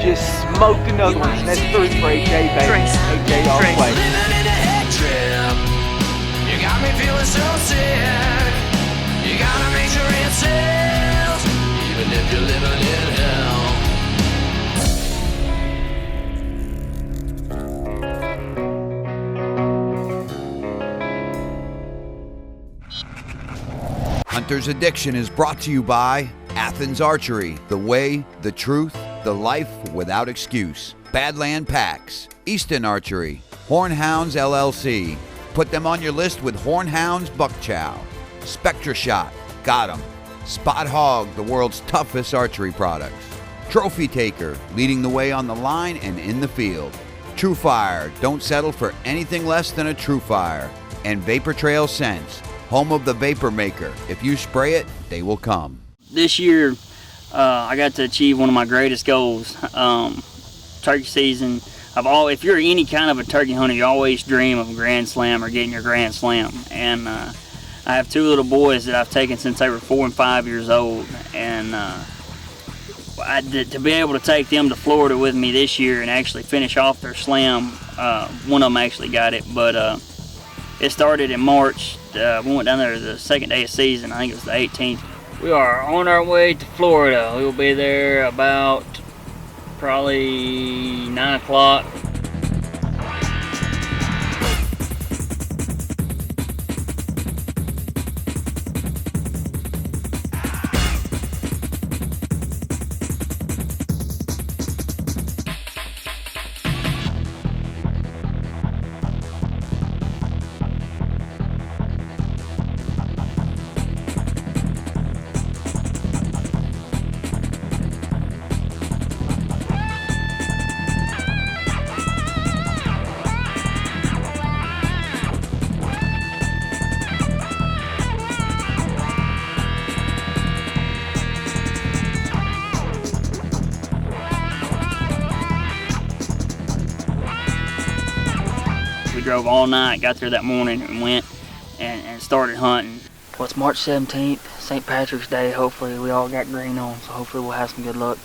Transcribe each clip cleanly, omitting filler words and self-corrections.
just smoked another one. That's 3 for AJ, baby. AJ all the way. You got me feeling so sick. You gotta make sure it sells, even if you're living in hell. Hunter's Addiction is brought to you by Athens Archery, the way, the truth, the life without excuse. Badland Packs, Easton Archery, Hornhounds LLC. Put them on your list with Hornhounds Buck Chow. Spectra Shot, got 'em. Spot Hog, the world's toughest archery products. Trophy Taker, leading the way on the line and in the field. True Fire, don't settle for anything less than a True Fire. And Vapor Trail Scents, home of the Vapor Maker. If you spray it, they will come. This year, I got to achieve one of my greatest goals. Turkey season. If you're any kind of a turkey hunter, you always dream of a Grand Slam or getting your Grand Slam. And I have 2 little boys that I've taken since they were 4 and 5 years old. And to be able to take them to Florida with me this year and actually finish off their slam, one of them actually got it, but it started in March. We went down there the second day of season. I think it was the 18th. We are on our way to Florida. We will be there about probably 9 o'clock. Drove all night, got there that morning and went and started hunting. Well, it's March 17th, St. Patrick's Day. Hopefully we all got green on, so hopefully we'll have some good luck.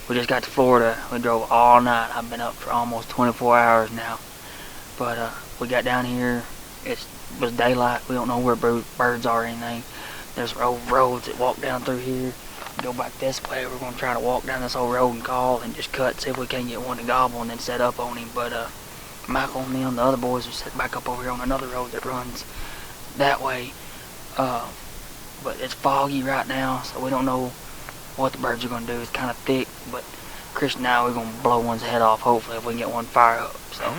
We just got to Florida. We drove all night. I've been up for almost 24 hours now. But we got down here. It was daylight. We don't know where birds are or anything. There's roads that walk down through here. Go back this way. We're going to try to walk down this whole road and call and just cut, see if we can get one to gobble and then set up on him. But Michael and me and the other boys are set back up over here on another road that runs that way. But it's foggy right now, so we don't know what the birds are going to do. It's kind of thick, but Chris and I, we're going to blow one's head off, hopefully, if we can get one fire up. So.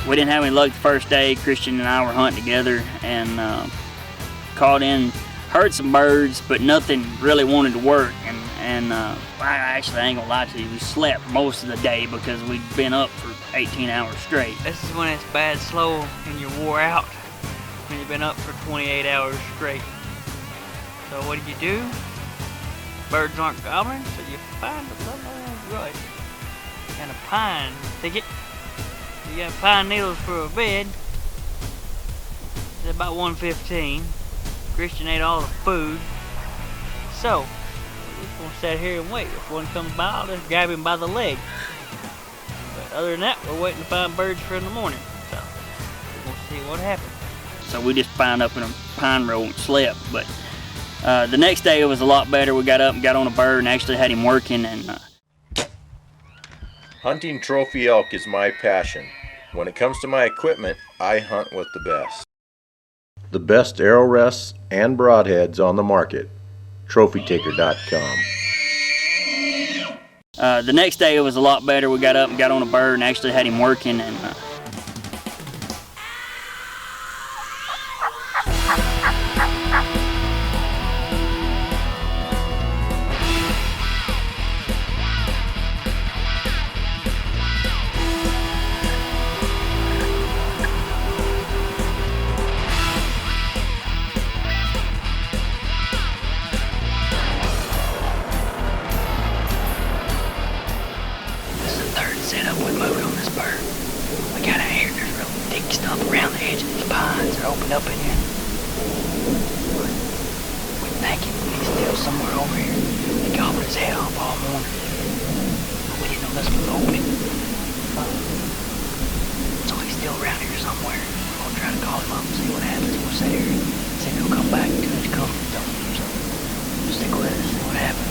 We didn't have any luck the first day. Christian and I were hunting together and heard some birds, but nothing really wanted to work. And I ain't gonna lie to you, we slept most of the day because we'd been up for 18 hours straight. This is when it's bad slow and you're wore out, when you've been up for 28 hours straight. So what do? Birds aren't gobbling, so you find a little right and a pine thicket. You got pine needles for a bed. It's about 1:15. Christian ate all the food. So, we're just gonna sit here and wait. If one comes by, I'll just grab him by the leg. But other than that, we're waiting to find birds for in the morning. So, we're gonna see what happens. So we just found up in a pine row and slept. But the next day it was a lot better. We got up and got on a bird and actually had him working. And hunting trophy elk is my passion. When it comes to my equipment, I hunt with the best. The best arrow rests and broadheads on the market. TrophyTaker.com. The next day it was a lot better. We got up and got on a bird and actually had him working. And opened up in here. But we think he's still somewhere over here. He gobbled his head off all morning. But we didn't know this was opening. So he's still around here somewhere. We're gonna try to call him up and see what happens. We'll sit here and see if he'll come back to his comfort zone. So stick with us, see what happens.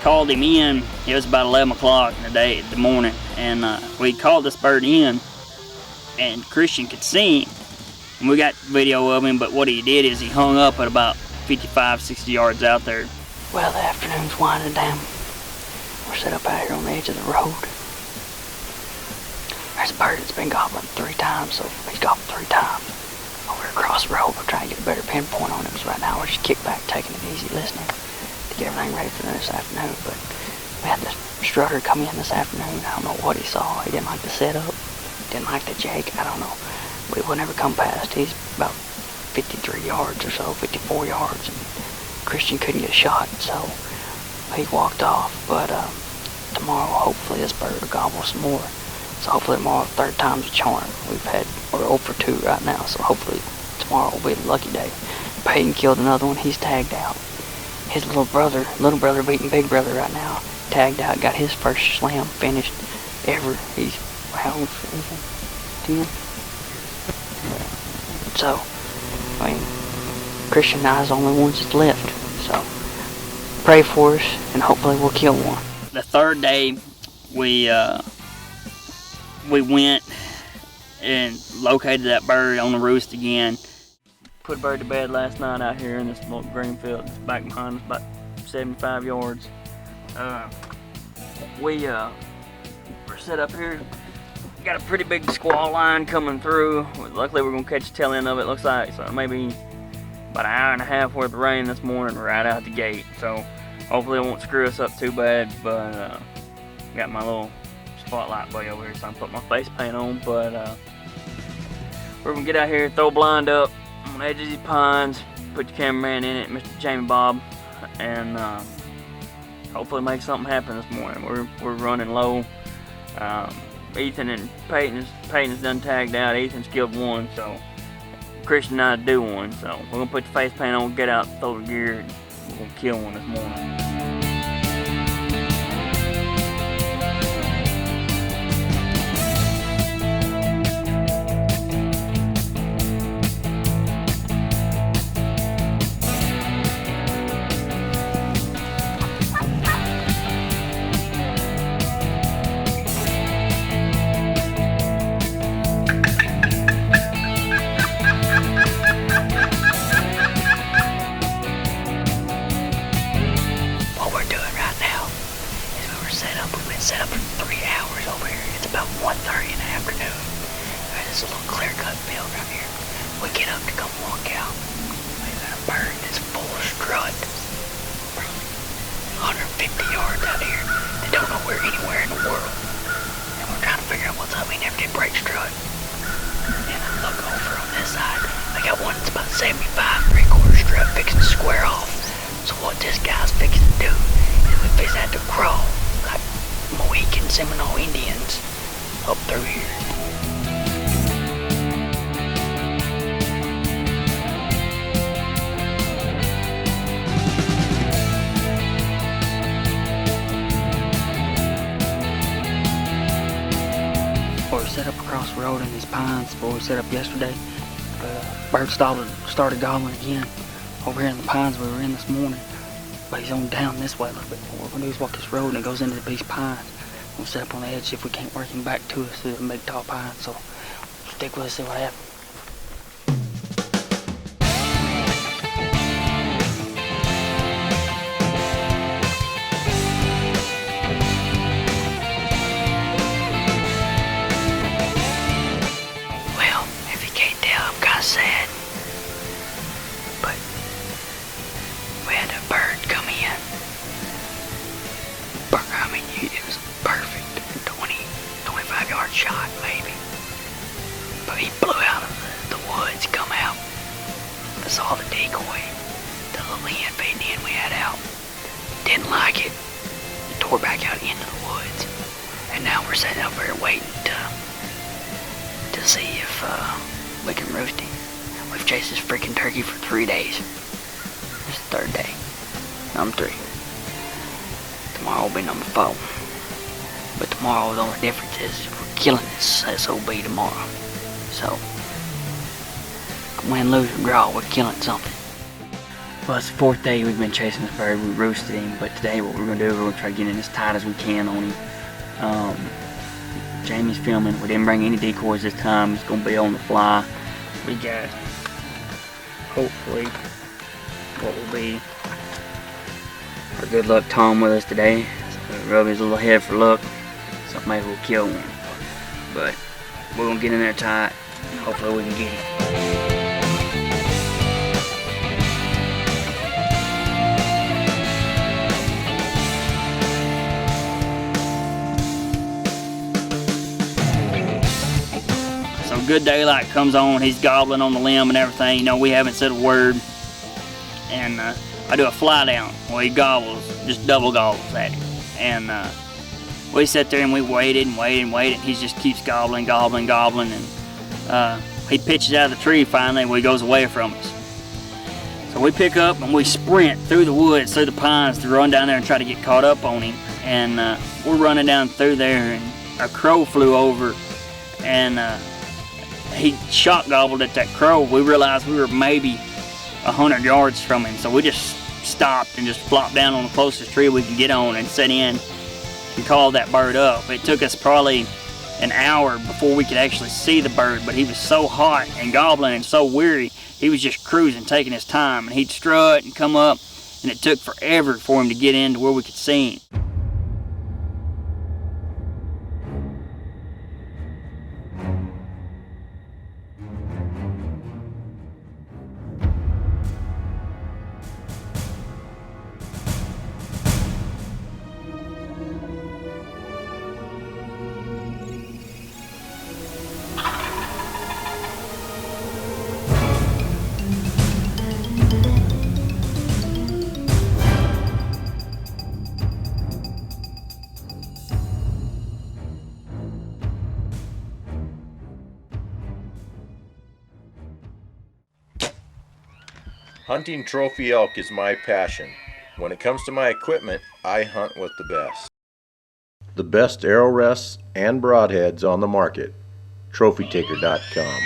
Called him in. It was about 11 o'clock in the morning, and we called this bird in, and Christian could see him. And we got video of him, but what he did is he hung up at about 55, 60 yards out there. Well, the afternoon's winding down. We're set up out here on the edge of the road. There's a bird that's been gobbling 3 times, so he's gobbled 3 times. Over across the road, we're trying to get a better pinpoint on him, because right now we're just kicked back, taking it easy, listening. Get everything ready for this afternoon, but we had this strutter come in this afternoon. I don't know what he saw. He didn't like the setup, didn't like the jake, I don't know. But he would never come past. He's about 53 yards or so, 54 yards, and Christian couldn't get a shot, so he walked off. But tomorrow, hopefully this bird will gobble some more. So hopefully tomorrow, 3rd time's a charm. We're 0 for 2 right now, so hopefully tomorrow will be the lucky day. Peyton killed another one, he's tagged out. His little brother beating big brother right now, tagged out, got his first slam finished ever. He's, how old is he? 10? So, I mean, Christian and I is the only ones that's left. So, pray for us, and hopefully we'll kill one. The 3rd day, we went and located that bird on the roost again. Put a bird to bed last night out here in this little green field back behind us, about 75 yards. We're set up here. Got a pretty big squall line coming through. Luckily we're gonna catch the tail end of it, looks like. So maybe about an hour and a half worth of rain this morning right out the gate. So hopefully it won't screw us up too bad, but got my little spotlight buoy over here, so I can put my face paint on. But we're gonna get out here, throw a blind up on the edge of these pines, put the cameraman in it, Mr. Jamie Bob, and hopefully make something happen this morning. We're running low. Ethan and Peyton's done tagged out. Ethan's killed one, so Christian and I do one. So we're gonna put the face paint on, get out, throw the gear, and we're gonna kill one this morning. Set up for 3 hours over here. It's about 1:30 in the afternoon. There's a little clear-cut field right here. We get up to come walk out. We got a bird that's full of strut. 150 yards out here. They don't know where anywhere in the world. And we're trying to figure out what's up. We never did break strut. And I look over on this side. I got one that's about 75 3/4 strut fixed road in these pines where we set up yesterday. Bird started gobbling again over here in the pines we were in this morning. But he's on down this way a little bit. What we're going to do is walk this road and it goes into these pines. We'll set up on the edge, see if we can't work him back to us through the big tall pines. So stick with us, see what happens. Well, if you can't tell, I'm kind of sad. But we had a bird come in. I mean, it was perfect. 25-yard shot, maybe. But he blew out of the woods, come out. I saw the decoy, the little hen feeding in we had out. Didn't like it. Tore back out into the woods. And now we're sitting up here waiting to see if we can roost him. We've chased this freaking turkey for 3 days. It's the 3rd day. Number 3. Tomorrow will be number 4. But tomorrow, the only difference is we're killing this SOB tomorrow. So, win, lose, or draw, we're killing something. Well, it's the 4th day we've been chasing this bird. We roosted him, but today what we're going to do is we're going to try to get in as tight as we can on him. Jamie's filming. We didn't bring any decoys this time. It's going to be on the fly. We got, hopefully, what will be our good luck Tom with us today. So rub his little head for luck. So maybe we'll kill one. But we're going to get in there tight. And hopefully we can get him. Good daylight comes on, he's gobbling on the limb and everything. You know, we haven't said a word. And I do a fly down where he gobbles, just double gobbles at him. And we sat there and we waited and waited and waited. He just keeps gobbling. And he pitches out of the tree finally when he goes away from us. So we pick up and we sprint through the woods, through the pines to run down there and try to get caught up on him. And we're running down through there and a crow flew over and he shot gobbled at that crow. We realized we were maybe 100 yards from him, so we just stopped and just flopped down on the closest tree we could get on and set in and call that bird up. It took us probably an hour before we could actually see the bird, but he was so hot and gobbling and so weary, he was just cruising, taking his time, and he'd strut and come up, and it took forever for him to get into where we could see him. Hunting trophy elk is my passion. When it comes to my equipment, I hunt with the best. The best arrow rests and broadheads on the market. TrophyTaker.com.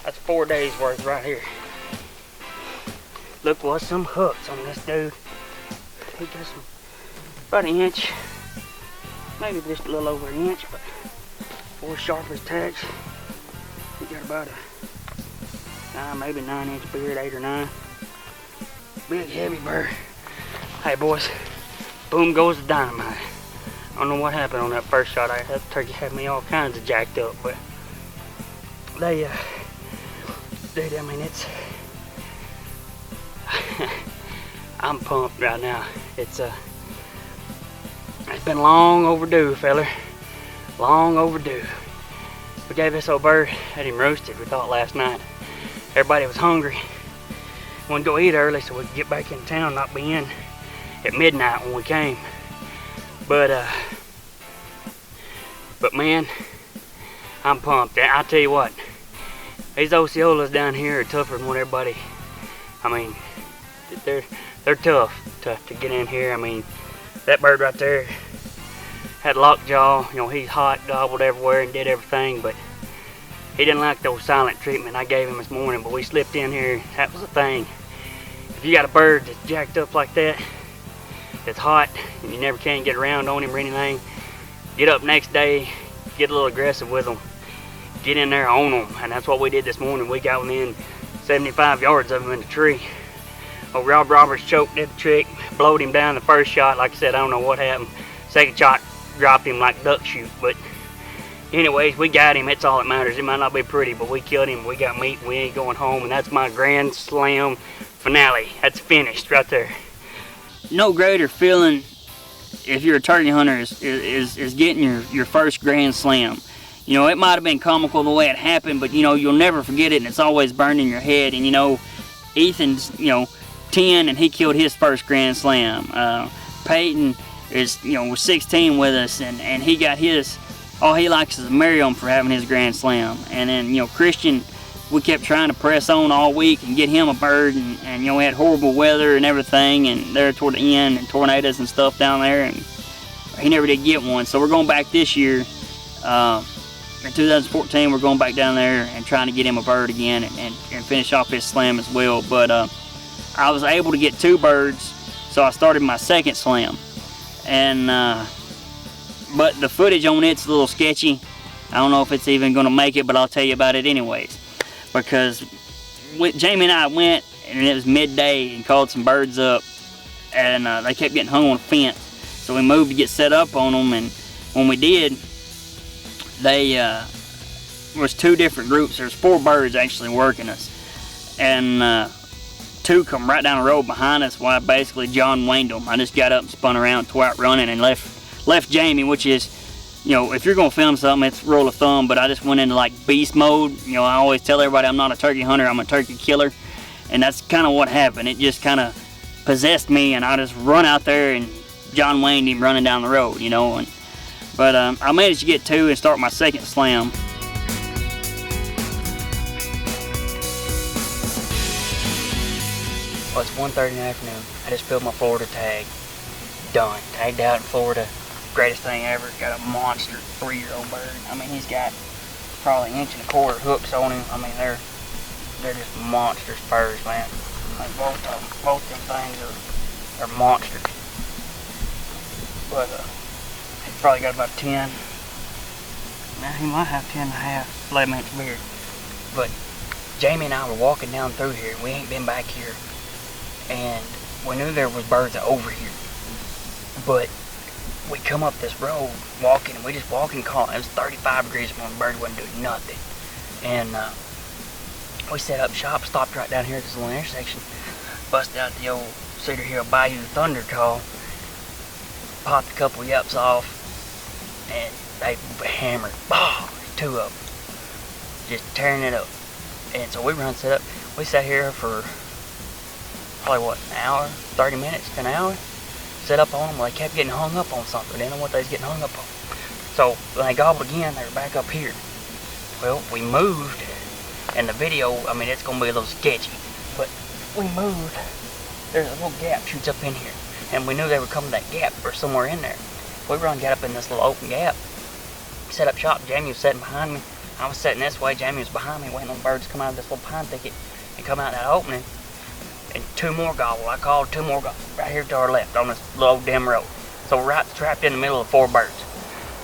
That's 4 days worth right here. Look what's some hooks on this dude. He got some, about an inch, maybe just a little over an inch, but 4 sharpest tacks. He got about a maybe 9-inch beard, 8 or 9. Big heavy bird. Hey boys, boom goes the dynamite. I don't know what happened on that first shot. That turkey had me all kinds of jacked up, but dude, I mean, it's, I'm pumped right now. It's been long overdue, feller. Long overdue. We gave this old bird, had him roasted, we thought last night. Everybody was hungry. Wanted to go eat early so we could get back in town, not be in at midnight when we came. But man, I'm pumped. I tell you what, these Osceolas down here are tougher than what everybody, I mean, they're tough to get in here. I mean, that bird right there had lockjaw, you know, he's hot, gobbled everywhere and did everything, but he didn't like those silent treatment I gave him this morning, but we slipped in here, that was the thing. If you got a bird that's jacked up like that, that's hot, and you never can get around on him or anything, get up next day, get a little aggressive with them, get in there on them, and that's what we did this morning. We got within 75 yards of him in the tree. Well, Rob Roberts choked at the trick, blowed him down the first shot. Like I said, I don't know what happened. Second shot dropped him like duck shoot, but anyways, we got him. It's all that matters. It might not be pretty, but we killed him. We got meat. We ain't going home, and that's my Grand Slam finale. That's finished right there. No greater feeling if you're a turkey hunter is getting your first Grand Slam. You know, it might have been comical the way it happened, but you know, you'll never forget it, and it's always burned in your head. And you know, Ethan's, you know, 10 and he killed his first Grand Slam. Peyton is, you know, was 16 with us, and he got his. All he likes is Miriam for having his Grand Slam. And then, you know, Christian, we kept trying to press on all week and get him a bird, and you know, we had horrible weather and everything, and there toward the end, and tornadoes and stuff down there, and he never did get one. So we're going back this year. In 2014, we're going back down there and trying to get him a bird again and finish off his slam as well. But I was able to get 2 birds, so I started my second slam. And but the footage on it's a little sketchy. I don't know if it's even going to make it, but I'll tell you about it anyways. Because Jamie and I went, and it was midday, and called some birds up, and they kept getting hung on a fence. So we moved to get set up on them, and when we did, they was 2 different groups. There's 4 birds actually working us, and 2 come right down the road behind us. Well, I basically John Wayne'd them. I just got up and spun around, tore out running, and left Jamie, which is, you know, if you're gonna film something, it's rule of thumb. But I just went into like beast mode. You know, I always tell everybody I'm not a turkey hunter, I'm a turkey killer, and that's kind of what happened. It just kind of possessed me, and I just run out there and John Wayne'd him running down the road, you know. But I managed to get 2 and start my second slam. Well, it's 1:30 in the afternoon. I just filled my Florida tag. Done. Tagged out in Florida. Greatest thing ever. Got a monster 3-year-old bird. I mean, he's got probably 1.25 inch hooks on him. I mean, they're just monster spurs, man. Like both them things are monsters. But he's probably got about 10. Now he might have 10 and a half, 11-inch beard. But Jamie and I were walking down through here. We ain't been back here, and we knew there was birds over here. But we come up this road walking, and we just walking calling. It was 35 degrees when the bird wasn't doing nothing. And we set up shop, stopped right down here at this little intersection, busted out the old Cedar Hill Bayou Thunder Call, popped a couple yaps off, and they hammered. Bah! 2 of them. Just tearing it up. And so we run set up. We sat here for probably, what, an hour, 30 minutes to an hour? Set up on them. Well, they kept getting hung up on something. They didn't know what they was getting hung up on. So when they gobbled again, they were back up here. Well, we moved, and the video, I mean, it's going to be a little sketchy, but we moved. There's a little gap shoots up in here, and we knew they were coming that gap or somewhere in there. We run got up in this little open gap, set up shop. Jamie was sitting behind me. I was sitting this way. Jamie was behind me, waiting on the birds to come out of this little pine thicket and come out that opening. And 2 more gobble. I called 2 more gobble right here to our left on this little dim road. So we're right trapped in the middle of 4 birds.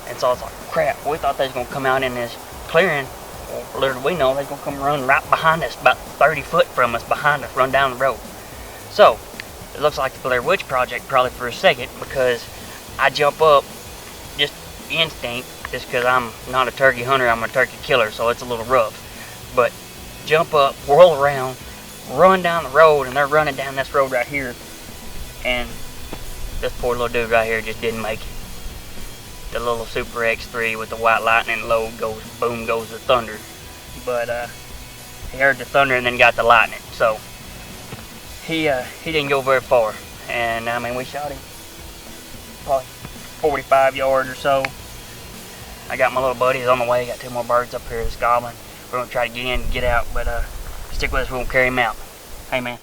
And so I was like, crap, we thought they was gonna come out in this clearing Well, little did we know they're gonna come run right behind us, about 30 foot from us, behind us, run down the road. So it looks like the Blair Witch Project probably for a second, because I jump up, just instinct, just because I'm not a turkey hunter, I'm a turkey killer, so it's a little rough. But jump up, whirl around, run down the road, and they're running down this road right here, and this poor little dude right here just didn't make it. The little Super X3 with the white lightning load goes, boom goes the thunder. But he heard the thunder and then got the lightning, so he didn't go very far. And I mean, we shot him probably 45 yards or so. I got my little buddies on the way, got 2 more birds up here that's gobbling. We're gonna try to get in and get out, but stick with us, we won't carry him out. Hey man.